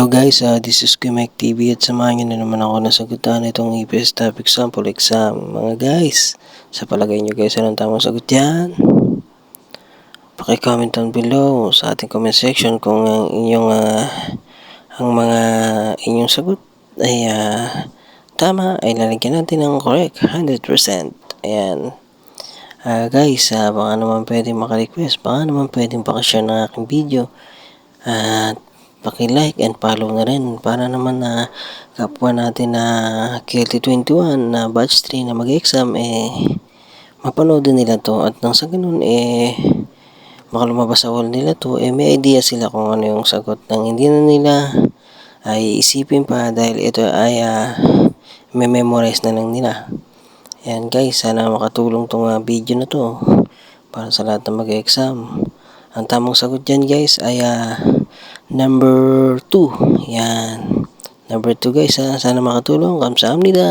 Hello guys, this is Mike TV at samahan nyo na naman ako na sagutan itong EPS topic sample exam. Mga guys, sa palagay nyo guys, anong tamang sagot yan? Paki-comment down below sa ating comment section kung ang inyong inyong sagot ay tama, ay lalagyan natin ng correct 100%. Ayan. Guys, baka naman pwedeng maka-request, baka naman pwedeng pakishare ng aking video. At paki-like and follow na rin para naman na kapwa natin na KLT21 na batch 3 na mag-exam mapanood nila to, at nang sa ganun baka lumabas sa wall nila to may idea sila kung ano yung sagot, nang hindi na nila ay isipin pa dahil ito ay may memorize na lang nila. Ayan guys, sana makatulong tong video na to para sa lahat na mag-exam. Ang tamang sagot dyan guys ay number 2. Yan. Number 2 guys, sana makatulong. Kamsahamnida.